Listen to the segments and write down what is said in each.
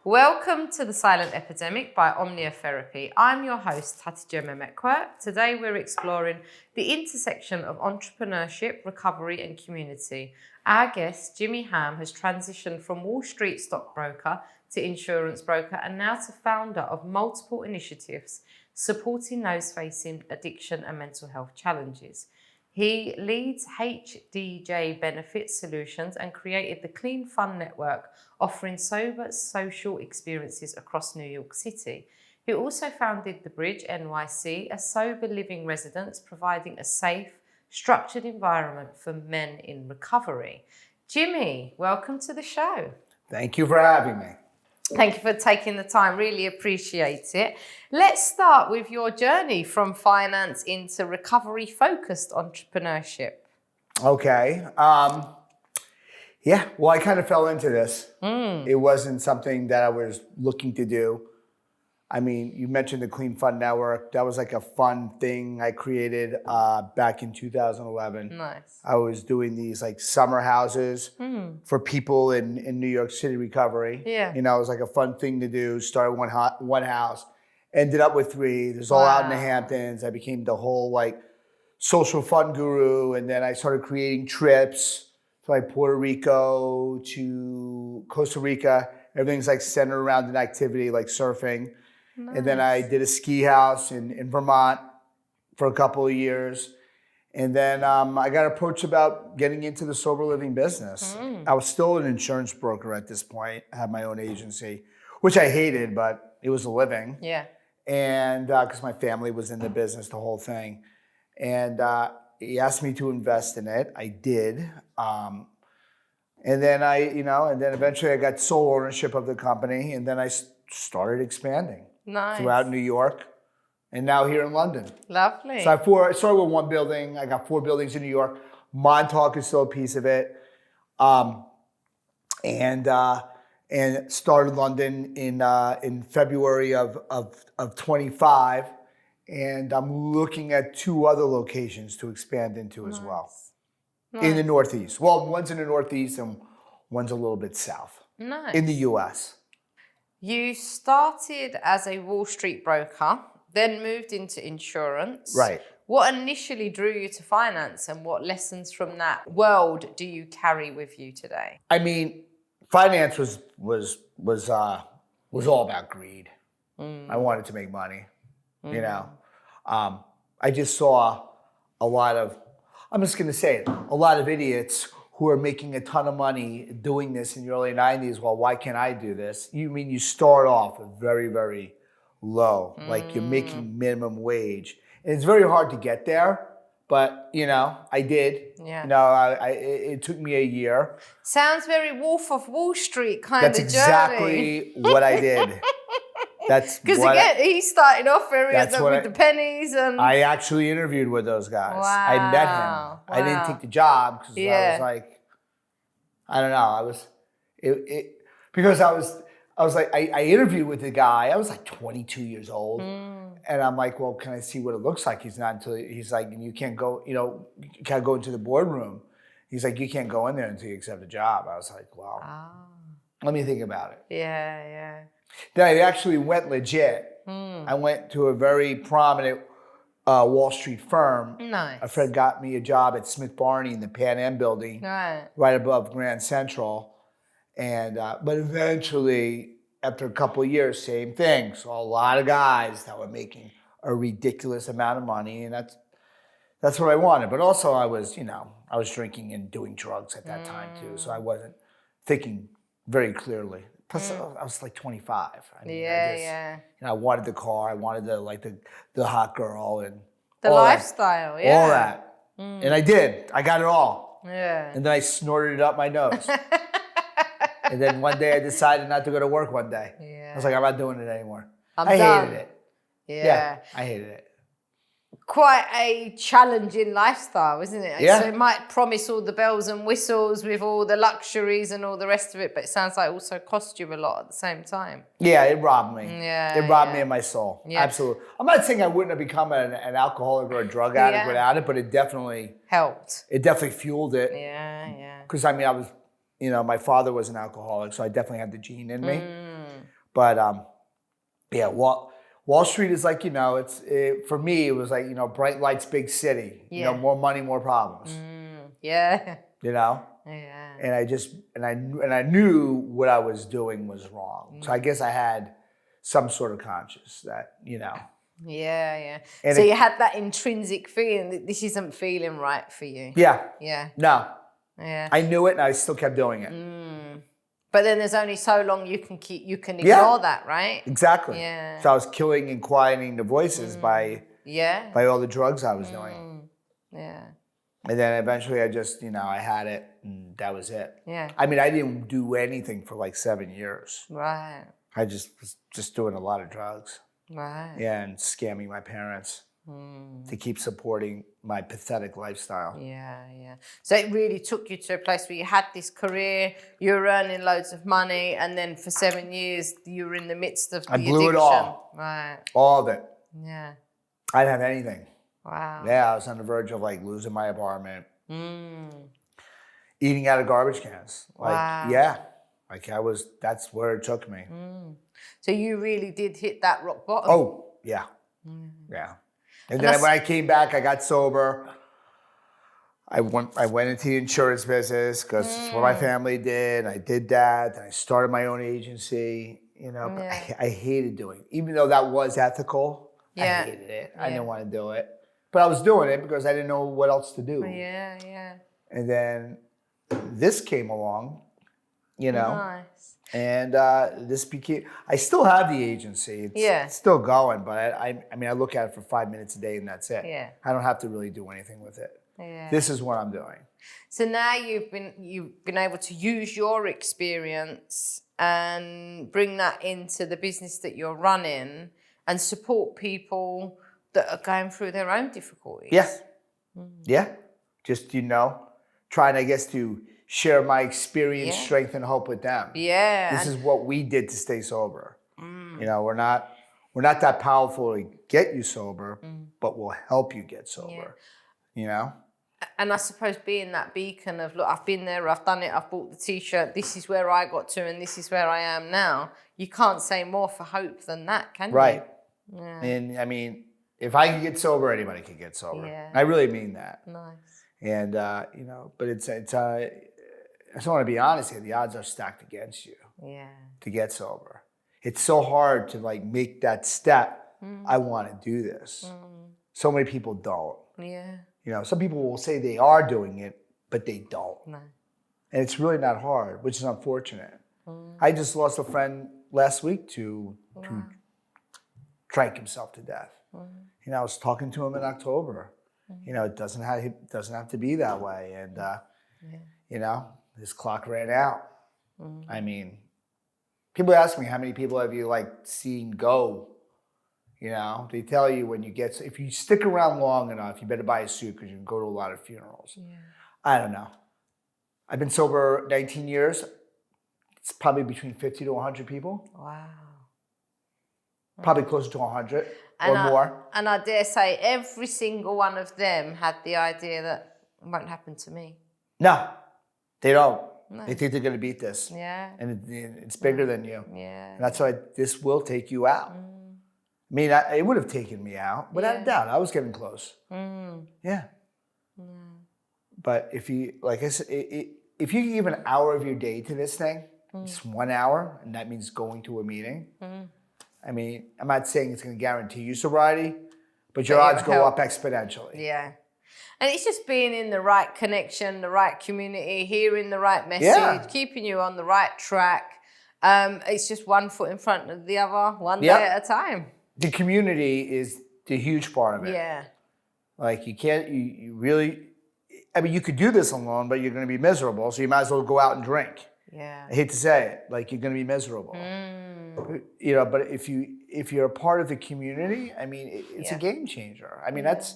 Welcome to The Silent Epidemic by Omnia Therapy. I'm your host, Hatice Mehmet-Quirk. Today we're exploring the intersection of entrepreneurship, recovery and community. Our guest, Jimmy Hamm, has transitioned from Wall Street stockbroker to insurance broker and now to founder of multiple initiatives supporting those facing addiction and mental health challenges. He leads HDJ Benefits Solutions and created the Clean Fun Network, offering sober social experiences across New York City. He also founded The Bridge NYC, a sober living residence providing a safe, structured environment for men in recovery. Jimmy, welcome to the show. Thank you for having me. Thank you for taking the time. Really appreciate it. Let's start with your journey from finance into recovery-focused entrepreneurship. Okay. Well, I kind of fell into this. It wasn't something that I was looking to do. I mean, you mentioned the Clean Fun Network. That was like a fun thing I created back in 2011. Nice. I was doing these like summer houses for people in New York City recovery. Yeah. You know, it was like a fun thing to do. Started one house, ended up with 3. There's all out in the Hamptons. I became the whole like social fun guru. And then I started creating trips to like Puerto Rico to Costa Rica. Everything's like centered around an activity like surfing. Nice. And then I did a ski house in Vermont for a couple of years. And then I got approached about getting into the sober living business. I was still an insurance broker at this point. I had my own agency, which I hated, but it was a living. Yeah. And because my family was in the business, the whole thing. And he asked me to invest in it. I did. And then eventually I got sole ownership of the company. And then I started expanding. Nice. Throughout New York, and now here in London. Lovely. So I started with 1 building. I got 4 buildings in New York. Montauk is still a piece of it, and started London in February of 25, and I'm looking at 2 other locations to expand into as well. Nice. In the Northeast. Well, one's in the Northeast and one's a little bit south. Nice. In the U.S. You started as a Wall Street broker, then moved into insurance. Right. What initially drew you to finance, and what lessons from that world do you carry with you today? I mean, finance was all about greed. I wanted to make money. You know, I just saw a lot of, I'm just going to say it, a lot of idiots who are making a ton of money doing this in the early 90s. Well, why can't I do this? You start off very, very low, like you're making minimum wage. And it's very hard to get there, but I did. Yeah. It took me a year. Sounds very Wolf of Wall Street kind That's of journey. That's exactly what I did. That's because again, he started off with the pennies, and I actually interviewed with those guys. Wow. I met him. Wow. I didn't take the job because I was like, I don't know. I interviewed with the guy. I was like 22 years old, and I'm like, well, can I see what it looks like? He's like, you can't go. You can't go into the boardroom. He's like, you can't go in there until you accept a job. I was like, well, let me think about it. Yeah. Then I actually went legit. I went to a very prominent Wall Street firm. Nice. A friend got me a job at Smith Barney in the Pan Am building, right above Grand Central. And but eventually, after a couple of years, same thing. So a lot of guys that were making a ridiculous amount of money, and that's what I wanted. But also, I was drinking and doing drugs at that time too, so I wasn't thinking very clearly. Plus, I was like 25. I mean, I wanted the car. I wanted the hot girl and the lifestyle. All that, and I did. I got it all. Yeah. And then I snorted it up my nose. And then one day I decided not to go to work one day. Yeah. I was like, I'm not doing it anymore. I hated it. Yeah. I hated it. Quite a challenging lifestyle, isn't it? Yeah. So it might promise all the bells and whistles with all the luxuries and all the rest of it, but it sounds like it also cost you a lot at the same time. Yeah, it robbed me. Yeah, it robbed me of my soul. Yeah. Absolutely. I'm not saying I wouldn't have become an alcoholic or a drug addict without it, but it definitely helped. It definitely fueled it. Yeah. Because I was, my father was an alcoholic, so I definitely had the gene in me. But yeah, Wall Street is like, for me, it was like, bright lights, big city. Yeah. More money, more problems. Yeah. Yeah. And I knew what I was doing was wrong. So I guess I had some sort of conscience that, Yeah. And so you had that intrinsic feeling that this isn't feeling right for you. Yeah. Yeah. No. Yeah. I knew it and I still kept doing it. But then there's only so long you can ignore that, right? Exactly. Yeah. So I was killing and quieting the voices by all the drugs I was doing. Yeah. And then eventually I just, I had it and that was it. Yeah. I mean, I didn't do anything for like 7 years. Right. I was just doing a lot of drugs. Right. Yeah, and scamming my parents to keep supporting my pathetic lifestyle. Yeah. So it really took you to a place where you had this career, you were earning loads of money, and then for 7 years you were in the midst of the addiction. I blew it all. Right. All of it. Yeah. I didn't have anything. Wow. Yeah, I was on the verge of like losing my apartment. Eating out of garbage cans. That's where it took me. So you really did hit that rock bottom. Oh, yeah. Yeah. And then when I came back, I got sober. I went into the insurance business because it's what my family did. I did that. Then I started my own agency. But I hated doing it. Even though that was ethical, I hated it. I didn't want to do it. But I was doing it because I didn't know what else to do. Yeah. And then this came along, Nice. And this became, I still have the agency. It's still going, but I look at it for 5 minutes a day and that's it. Yeah. I don't have to really do anything with it. Yeah. This is what I'm doing. So now you've been able to use your experience and bring that into the business that you're running and support people that are going through their own difficulties. Yeah. Yeah. Just, trying, I guess, to share my experience, strength, and hope with them. Yeah. This is what we did to stay sober. We're not that powerful to get you sober, but we'll help you get sober. And I suppose being that beacon of, look, I've been there, I've done it, I've bought the T-shirt, this is where I got to and this is where I am now. You can't say more for hope than that, can you? Right. Yeah. And I mean, if I can get sober, anybody can get sober. Yeah. I really mean that. Nice. And, but it's I just want to be honest here, the odds are stacked against you to get sober. It's so hard to like make that step. I want to do this. So many people don't. Yeah. Some people will say they are doing it, but they don't. No. And it's really not hard, which is unfortunate. I just lost a friend last week to drank himself to death. I was talking to him in October. It doesn't have to be that way. And his clock ran out. I mean, people ask me how many people have you like seen go. They tell you when you get, if you stick around long enough, you better buy a suit because you can go to a lot of funerals. Yeah. I don't know. I've been sober 19 years. It's probably between 50 to 100 people. Wow. Probably closer to 100 or more. And I dare say every single one of them had the idea that it won't happen to me. No, they don't. No. They think they're going to beat this. Yeah. And it's bigger than you. Yeah. And that's why this will take you out. I mean, it would have taken me out, without a doubt. I was getting close. Yeah. But if you, like I said, if you give an hour of your day to this thing, just 1 hour, and that means going to a meeting. I mean, I'm not saying it's going to guarantee you sobriety, but your odds go up exponentially. Yeah. And it's just being in the right connection, the right community, hearing the right message, keeping you on the right track. It's just one foot in front of the other, one day at a time. The community is the huge part of it. Yeah. Like you really, I mean, you could do this alone, but you're going to be miserable. So you might as well go out and drink. Yeah. I hate to say it, like you're going to be miserable. But if you're a part of the community, I mean, it's a game changer. I mean, that's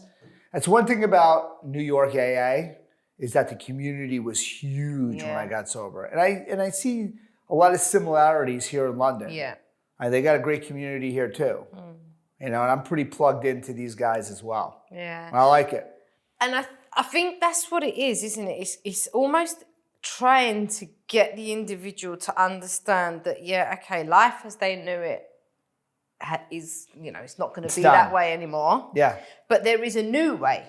one thing about New York AA is that the community was huge when I got sober, and I see a lot of similarities here in London. Yeah. They got a great community here too. And I'm pretty plugged into these guys as well. Yeah. I like it. And I think that's what it is, isn't it? It's almost trying to get the individual to understand that, life as they knew it is, it's not going to be that way anymore. Yeah. But there is a new way.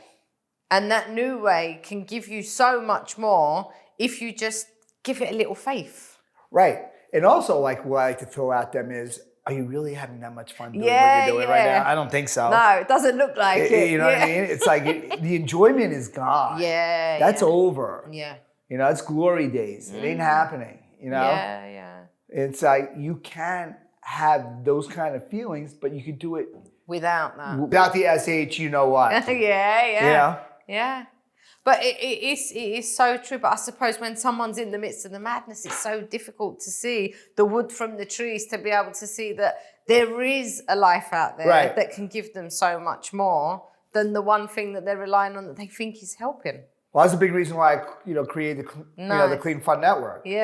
And that new way can give you so much more if you just give it a little faith. Right. And also, like, what I like to throw at them is, are you really having that much fun doing what you're doing right now? I don't think so. No, it doesn't look like it. You know what I mean? It's like the enjoyment is gone. Yeah. That's over. Yeah. It's glory days. It ain't happening, Yeah. It's like you can have those kind of feelings, but you can do it without that. Without the SH, you know what? Yeah. But it is so true. But I suppose when someone's in the midst of the madness, it's so difficult to see the wood from the trees, to be able to see that there is a life out there that can give them so much more than the one thing that they're relying on that they think is helping. Well, that's a big reason why I, created the Clean Fun Network. You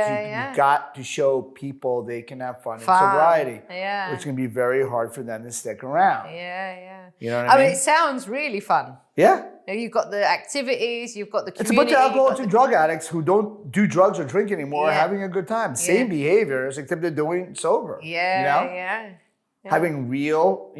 got to show people they can have fun in sobriety. Yeah. Which can be very hard for them to stick around. Yeah. You know what I mean? It sounds really fun. Yeah. You've got the activities, you've got the community. It's a bunch of alcoholics and drug addicts who don't do drugs or drink anymore, having a good time. Same behaviors, except they're doing sober. Yeah. Having real,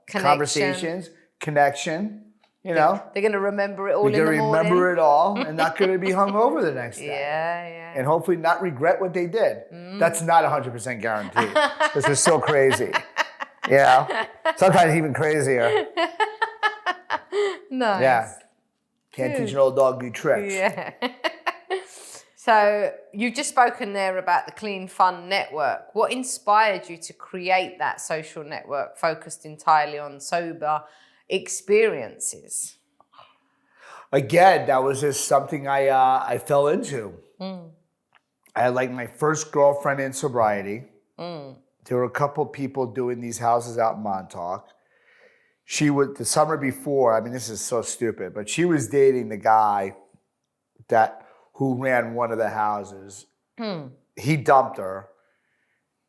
conversations, connection. They're going to remember it all in the morning. They're going to remember it all and not going to be hungover the next day. Yeah. And hopefully not regret what they did. That's not 100% guaranteed. This is so crazy. Sometimes even crazier. Nice. Yeah. Can't teach an old dog new tricks. Yeah. So you've just spoken there about the Clean Fun Network. What inspired you to create that social network focused entirely on sober experiences? Again, that was just something I fell into. I had like my first girlfriend in sobriety. There were a couple people doing these houses out in Montauk. She would, the summer before, this is so stupid, but she was dating the guy who ran one of the houses. He dumped her.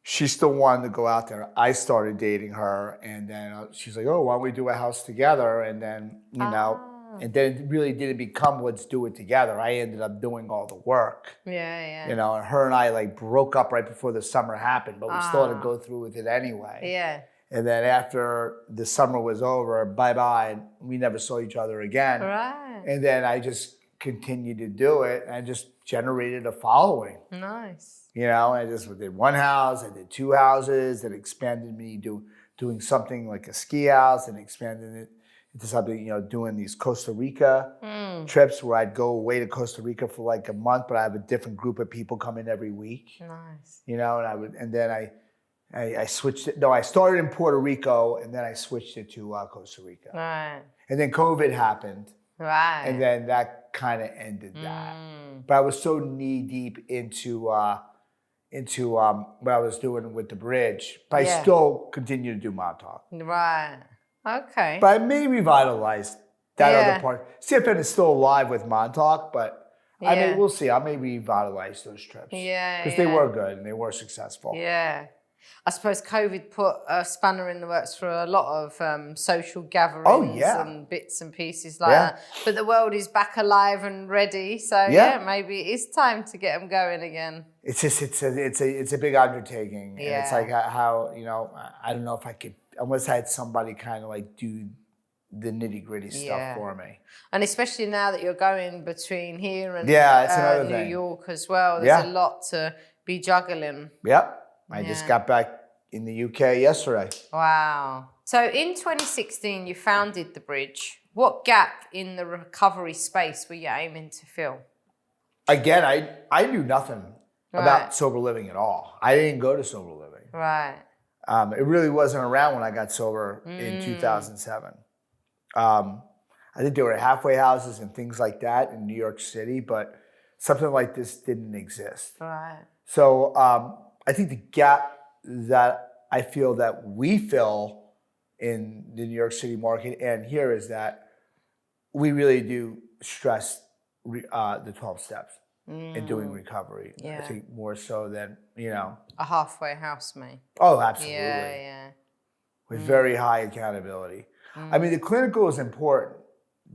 She still wanted to go out there. I started dating her, and then she's like, "Oh, why don't we do a house together?" And then, and then it really didn't become let's do it together. I ended up doing all the work. Yeah. And her and I like broke up right before the summer happened, but we still had to go through with it anyway. Yeah. And then after the summer was over, bye-bye, and we never saw each other again. Right. And then I just continued to do it, and I just generated a following. Nice. I just did one house, I did two houses, that expanded me doing something like a ski house, and expanded it into something, doing these Costa Rica trips where I'd go away to Costa Rica for like a month, but I have a different group of people come in every week. Nice. And then I switched it. No, I started in Puerto Rico, and then I switched it to Costa Rica. Right. And then COVID happened. Right. And then that kind of ended that. But I was so knee deep into what I was doing with the bridge. But I still continue to do Montauk. Right. Okay. But I may revitalize that other part. CFN is still alive with Montauk, but we'll see. I may revitalize those trips. Yeah. Because they were good and they were successful. Yeah. I suppose COVID put a spanner in the works for a lot of social gatherings and bits and pieces like that. But the world is back alive and ready. So maybe it is time to get them going again. It's just it's a big undertaking. Yeah. And it's like how I don't know if I could, unless I had somebody kind of like do the nitty gritty stuff for me. And especially now that you're going between here and it's another New thing. York as well. There's a lot to be juggling. Yep. I just got back in the UK yesterday. Wow. So in 2016, you founded The Bridge. What gap in the recovery space were you aiming to fill? Again, I knew nothing about sober living at all. I didn't go to sober living. Right. It really wasn't around when I got sober in 2007. I think there were halfway houses and things like that in New York City, but something like this didn't exist. Right. So I think the gap that I feel that we fill in the New York City market and here is that we really do stress the 12 steps in doing recovery. Yeah. I think more so than, A halfway house, mate. Oh, absolutely. Yeah. With very high accountability. The clinical is important,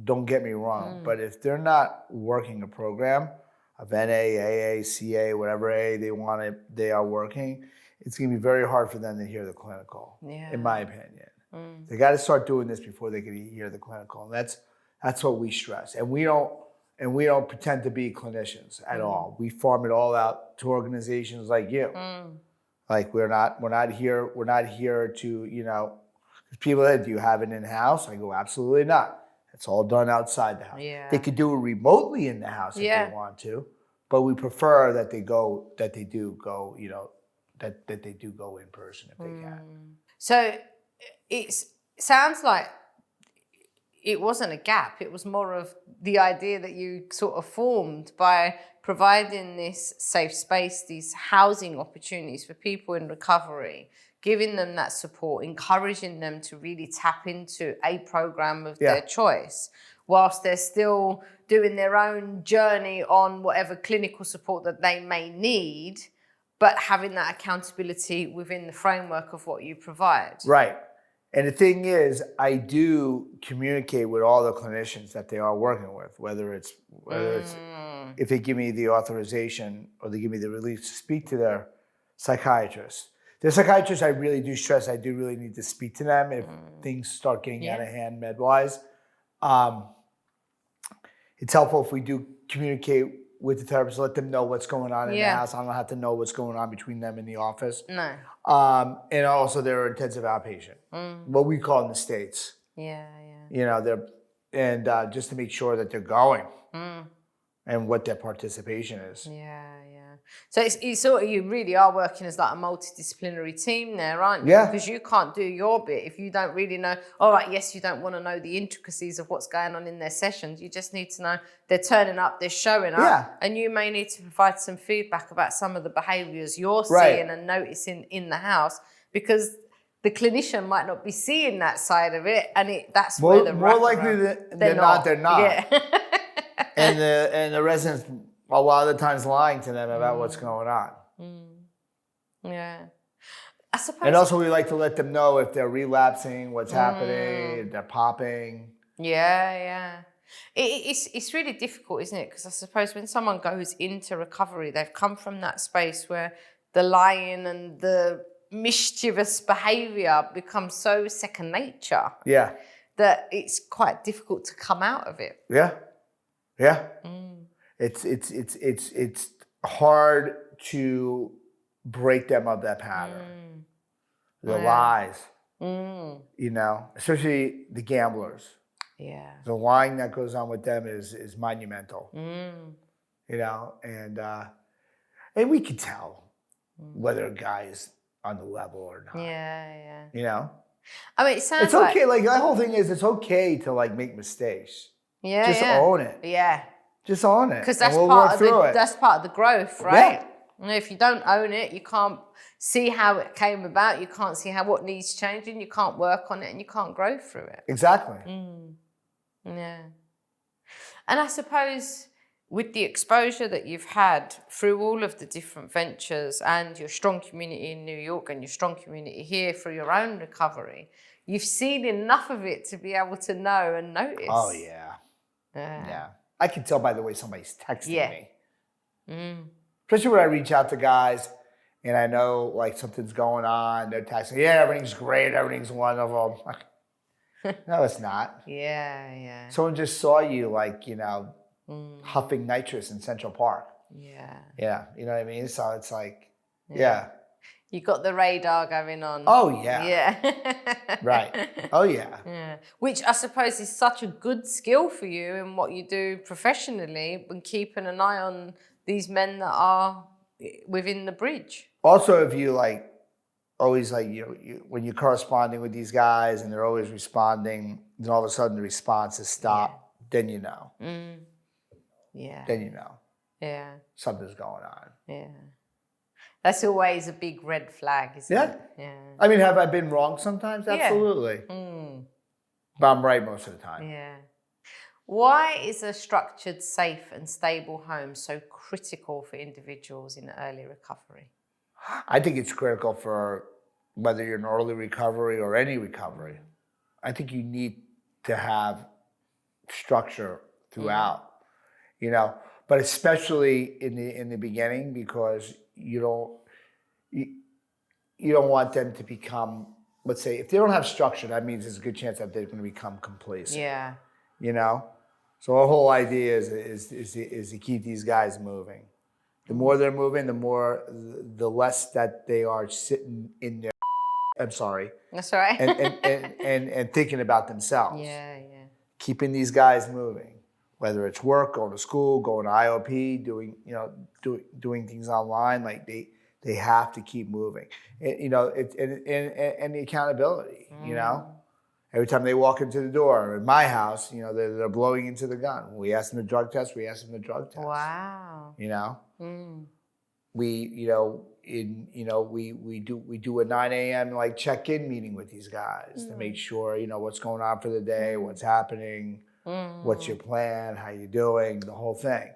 don't get me wrong, but if they're not working a program, of NA, AA, CA, whatever A they are working, it's going to be very hard for them to hear the clinical, in my opinion. They got to start doing this before they can hear the clinical, and that's what we stress. And we don't pretend to be clinicians at all. We farm it all out to organizations like you. Like we're not here to, you know, people that, do you have it in house? I go, absolutely not. It's all done outside the house. Yeah. They could do it remotely in the house if they want to, but we prefer that they do go in person if they can. So it sounds like it wasn't a gap. It was more of the idea that you sort of formed by providing this safe space, these housing opportunities for people in recovery, giving them that support, encouraging them to really tap into a program of their choice, whilst they're still doing their own journey on whatever clinical support that they may need, but having that accountability within the framework of what you provide. Right. And the thing is, I do communicate with all the clinicians that they are working with, whether it's if they give me the authorization or they give me the release to speak to their psychiatrist. The psychiatrists, I really do stress, I do really need to speak to them if things start getting out of hand med-wise. It's helpful if we do communicate with the therapist, let them know what's going on in the house. I don't have to know what's going on between them and the office. No. And also they're intensive outpatient, what we call in the States. Yeah. You know, just to make sure that they're going and what their participation is. Yeah. So it's sort of, you really are working as like a multidisciplinary team there, aren't you? Yeah. Because you can't do your bit if you don't really know. All right, yes, you don't want to know the intricacies of what's going on in their sessions. You just need to know they're turning up, they're showing up, and you may need to provide some feedback about some of the behaviours you're seeing and noticing in the house, because the clinician might not be seeing that side of it, and that's where the more likely they're not. Yeah. and the residents a lot of the times lying to them about what's going on. Yeah. I suppose. And also we like to let them know if they're relapsing, what's happening, if they're popping. Yeah. It's really difficult, isn't it? Because I suppose when someone goes into recovery, they've come from that space where the lying and the mischievous behaviour becomes so second nature. Yeah. That it's quite difficult to come out of it. Yeah. It's hard to break them of that pattern. The lies, you know, especially the gamblers. Yeah. The lying that goes on with them is monumental. You know, and we can tell whether a guy is on the level or not. Yeah. You know? I mean, it sounds it's okay. Like the whole thing is, it's okay to like make mistakes. Just own it. Yeah. Just own it. Because that's that's part of the growth, right? And if you don't own it, you can't see how it came about. You can't see what needs changing. You can't work on it, and you can't grow through it. Exactly. Yeah. And I suppose with the exposure that you've had through all of the different ventures and your strong community in New York and your strong community here through your own recovery, you've seen enough of it to be able to know and notice. Oh, yeah. Yeah. I can tell by the way somebody's texting me. Especially when I reach out to guys and I know like something's going on, they're texting, yeah, everything's great, everything's wonderful. No, it's not. Yeah. Someone just saw you like, you know, huffing nitrous in Central Park. Yeah, you know what I mean? So it's like, You got the radar going on. Oh, yeah. Yeah. Right. Oh, yeah. Which I suppose is such a good skill for you in what you do professionally, when keeping an eye on these men that are within the bridge. Also, if you like, always like, when you're corresponding with these guys and they're always responding, then all of a sudden the response is stopped, then you know. Yeah. Then you know. Yeah. Something's going on. Yeah. That's always a big red flag, isn't it? Yeah. I mean, have I been wrong sometimes? Absolutely. But I'm right most of the time. Yeah. Why is a structured, safe and stable home so critical for individuals in early recovery? I think it's critical for whether you're in early recovery or any recovery. I think you need to have structure throughout. You know, but especially in the beginning, because you don't want them to become, let's say, if they don't have structure, that means there's a good chance that they're going to become complacent. Yeah. You know? So our whole idea is to keep these guys moving. The more they're moving, the less that they are sitting in their, I'm sorry. That's all right. and thinking about themselves. Yeah. Keeping these guys moving, whether it's work, going to school, going to IOP, doing things online, like they have to keep moving. And the accountability, Every time they walk into the door in my house, they're blowing into the gun. We ask them to drug test. Wow. We do a 9 a.m. check-in meeting with these guys to make sure what's going on for the day, what's happening, what's your plan, how you doing, the whole thing.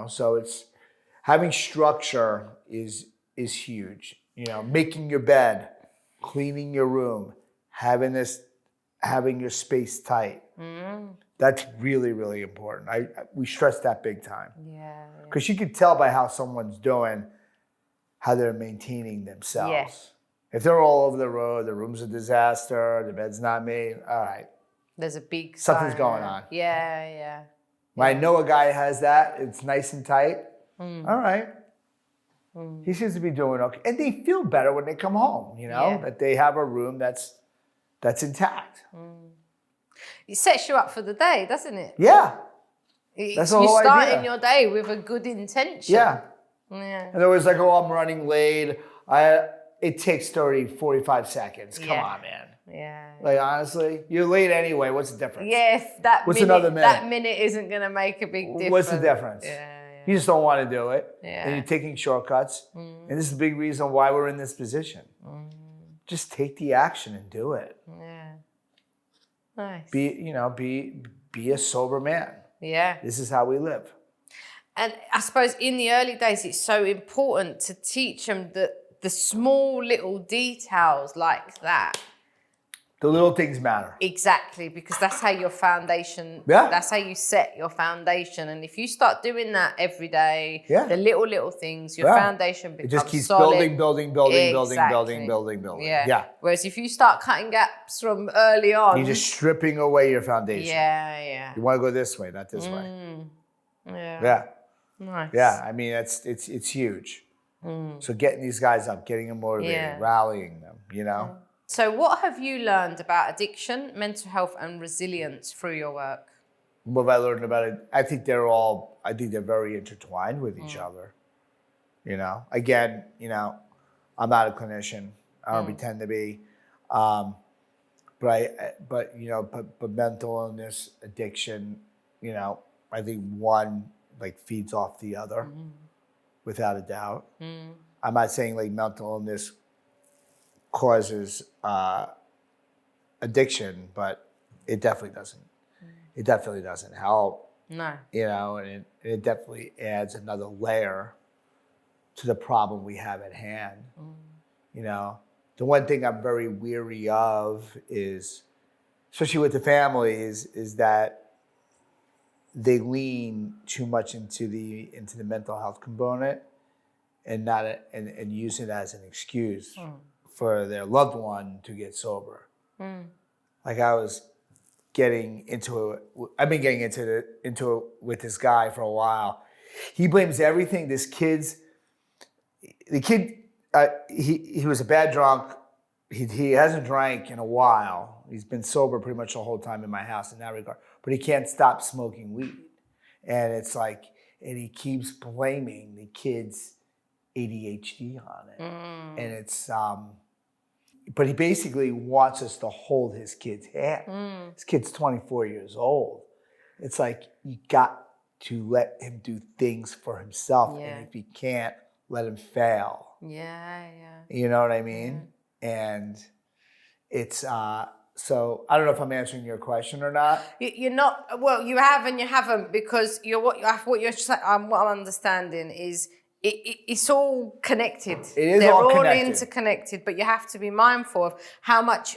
So it's having structure is huge. Making your bed, cleaning your room, having your space tight. That's really, really important. We stress that big time. Yeah. Because you can tell by how someone's doing how they're maintaining themselves. Yeah. If they're all over the road, the room's a disaster, the bed's not made, all right. There's a big something's going on. Yeah. When I know a guy has that, it's nice and tight. All right. He seems to be doing okay. And they feel better when they come home, that they have a room that's intact. It sets you up for the day, doesn't it? Yeah. That's the whole idea. You're starting your day with a good intention. Yeah. And there was I'm running late. It takes 30, 45 seconds. Come on, man. Yeah. Honestly, you're late anyway. What's the difference? Yeah, another minute? That minute isn't going to make a big difference. What's the difference? Yeah. You just don't want to do it. Yeah. And you're taking shortcuts. And this is a big reason why we're in this position. Just take the action and do it. Yeah. Nice. Be a sober man. Yeah. This is how we live. And I suppose in the early days, it's so important to teach them the small little details like that. The little things matter. Exactly, because that's how your foundation, that's how you set your foundation. And if you start doing that every day, the little things, your foundation becomes solid. It just keeps building. Yeah. Whereas if you start cutting gaps from early on, you're just stripping away your foundation. Yeah. You want to go this way, not this way. Yeah. Nice. Yeah, I mean, it's huge. So getting these guys up, getting them motivated, rallying them, So what have you learned about addiction, mental health, and resilience through your work? What have I learned about it? I think they're very intertwined with each other. Again, I'm not a clinician. I don't pretend to be. But mental illness, addiction, I think one feeds off the other, without a doubt. I'm not saying mental illness causes addiction, but it definitely doesn't. It definitely doesn't help. No. And it definitely adds another layer to the problem we have at hand. The one thing I'm very weary of is, especially with the families, is that they lean too much into the mental health component and and use it as an excuse for their loved one to get sober. I've been getting into it with this guy for a while. He blames everything. He was a bad drunk. He hasn't drank in a while. He's been sober pretty much the whole time in my house in that regard. But he can't stop smoking weed. And and he keeps blaming the kid's ADHD on it. And it's, but he basically wants us to hold his kid's hand. This kid's 24 years old. It's you got to let him do things for himself. And if you can't, let him fail. Yeah. You know what I mean? And it's, so I don't know if I'm answering your question or not. You're not, well, you have and you haven't, because what I'm understanding is it's all connected. They're all connected. Interconnected, but you have to be mindful of how much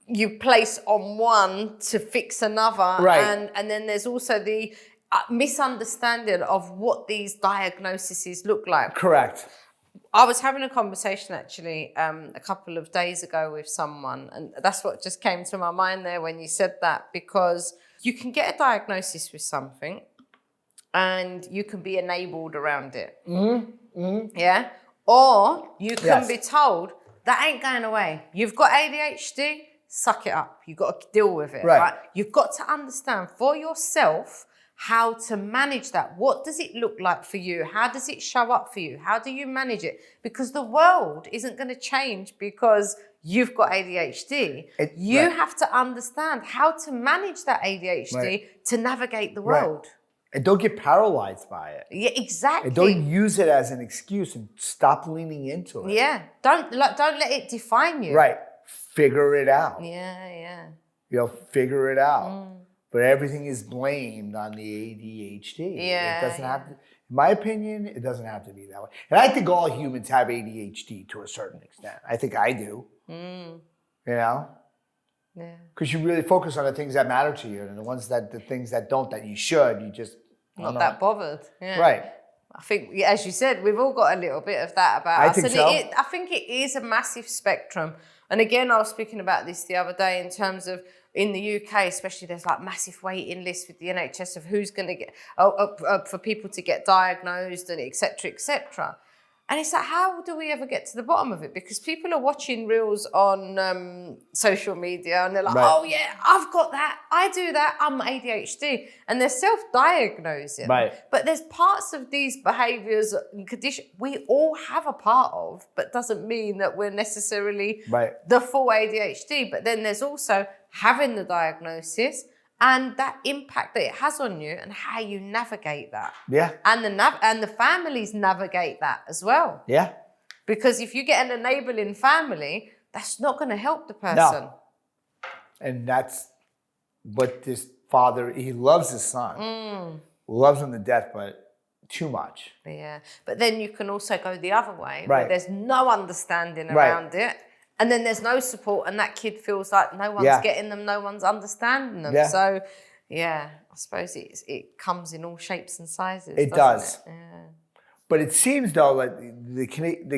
you place on one to fix another. Right. And then there's also the misunderstanding of what these diagnoses look like. Correct. I was having a conversation actually a couple of days ago with someone, and that's what just came to my mind there when you said that, because you can get a diagnosis with something and you can be enabled around it. Yeah? Or you can be told, that ain't going away. You've got ADHD, suck it up. You've got to deal with it, right? You've got to understand for yourself how to manage that. What does it look like for you? How does it show up for you? How do you manage it? Because the world isn't going to change because you've got ADHD. You have to understand how to manage that ADHD to navigate the world. And don't get paralyzed by it. Yeah, exactly. And don't use it as an excuse and stop leaning into it. Yeah, don't let it define you. Right. Figure it out. Yeah. Figure it out. But everything is blamed on the ADHD. Yeah. It doesn't have to, in my opinion, it doesn't have to be that way. And I think all humans have ADHD to a certain extent. I think I do. You know? Yeah. Because you really focus on the things that matter to you, and the things that don't, that you should, you just not that bothered. Yeah. Right. I think, as you said, we've all got a little bit of that about us. I think so. I think it is a massive spectrum. And again, I was speaking about this the other day in terms of in the UK, especially, there's like massive waiting lists with the NHS of who's going to get for people to get diagnosed and et cetera, et cetera. And it's like, how do we ever get to the bottom of it? Because people are watching reels on social media and they're like, oh yeah, I've got that. I do that. I'm ADHD. And they're self-diagnosing. Right. But there's parts of these behaviors and conditions we all have a part of, but doesn't mean that we're necessarily the full ADHD. But then there's also having the diagnosis and that impact that it has on you and how you navigate that. Yeah. And the families navigate that as well. Yeah. Because if you get an enabling family, that's not going to help the person. No. And that's what this father, he loves his son. Loves him to death, but too much. Yeah. But then you can also go the other way, where there's no understanding around it. And then there's no support, and that kid feels like no one's getting them, no one's understanding them. Yeah. So, I suppose it comes in all shapes and sizes. It does. Yeah. But it seems though like the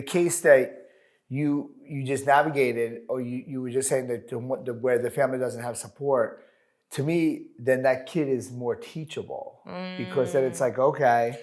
case that you just navigated, or you were just saying that where the family doesn't have support, to me, then that kid is more teachable because then it's like, okay,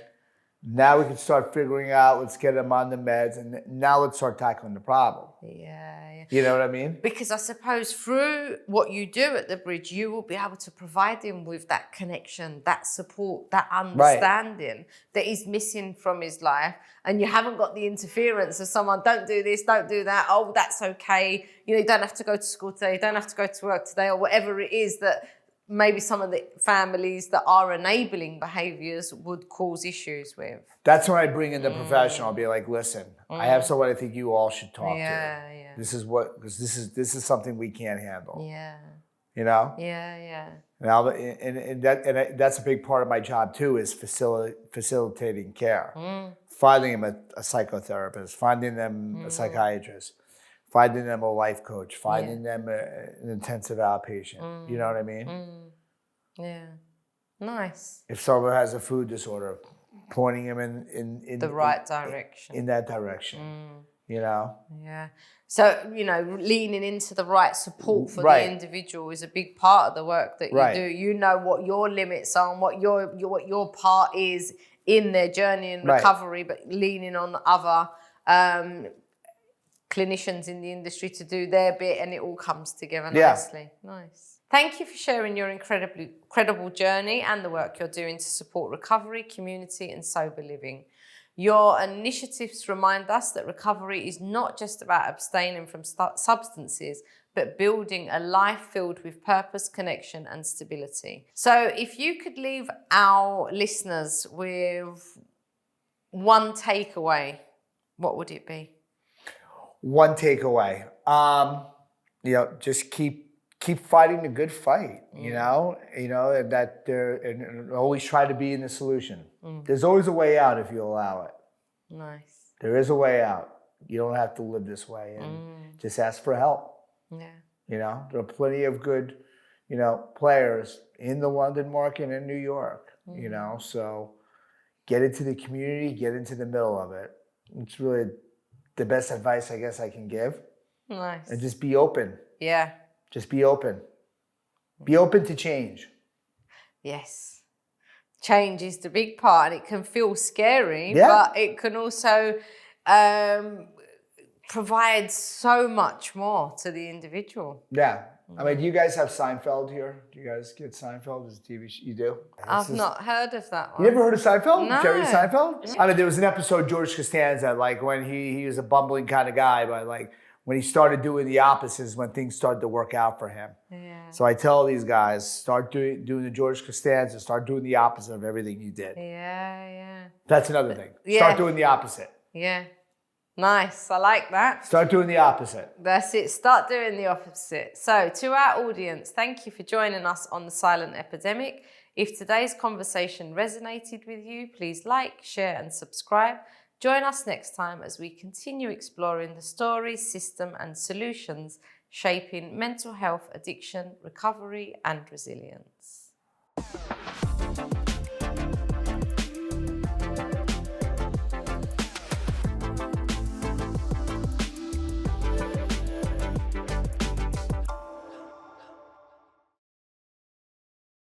now we can start figuring out, let's get them on the meds, and now let's start tackling the problem. Yeah. You know what I mean? Because I suppose through what you do at the bridge, you will be able to provide him with that connection, that support, that understanding that is missing from his life. And you haven't got the interference of someone, don't do this, don't do that. Oh, that's okay. You don't have to go to school today. You don't have to go to work today, or whatever it is that maybe some of the families that are enabling behaviors would cause issues with. That's when I bring in the professional. I'll be like, listen, I have someone I think you all should talk to. This is because this is something we can't handle. Yeah. You know? Yeah. Now, and that's a big part of my job too, is facilitating care. Finding them a psychotherapist, finding them a psychiatrist, finding them a life coach, finding them an intensive outpatient. You know what I mean? Yeah. Nice. If someone has a food disorder, pointing them in the right direction. In that direction. You know? Yeah. So, leaning into the right support for the individual is a big part of the work that you do. You know what your limits are and what your part is in their journey and recovery, but leaning on other clinicians in the industry to do their bit, and it all comes together nicely. Nice. Thank you for sharing your incredible journey and the work you're doing to support recovery, community, and sober living. Your initiatives remind us that recovery is not just about abstaining from substances, but building a life filled with purpose, connection, and stability. So if you could leave our listeners with one takeaway, what would it be? One takeaway, just keep fighting the good fight. And that and always try to be in the solution. There's always a way out if you allow it. Nice. There is a way out. You don't have to live this way, and just ask for help. Yeah. There are plenty of good, players in the London market and New York. you know? So get into the community, get into the middle of it. It's really the best advice I guess I can give. Nice. And just be open. Yeah. Just be open. Be open to change. Yes. Change is the big part, and it can feel scary, Yeah. but it can also provide so much more to the individual. Yeah. I mean, do you guys have Seinfeld here? Do you guys get Seinfeld as a TV show? You do? I've not heard of that one. You never heard of Seinfeld? No. Jerry Seinfeld? I mean, there was an episode, George Costanza, like when he was a bumbling kind of guy, but like when he started doing the opposites, when things started to work out for him. Yeah. So I tell these guys, start doing the George Costanza, start doing the opposite of everything you did. Yeah. That's another thing. Yeah. Start doing the opposite. Yeah. Nice. I like that. Start doing the opposite. That's it. Start doing the opposite. So, to our audience, thank you for joining us on The Silent Epidemic. If today's conversation resonated with you, please like, share, and subscribe. Join us next time as we continue exploring the stories, system, and solutions shaping mental health, addiction, recovery, and resilience.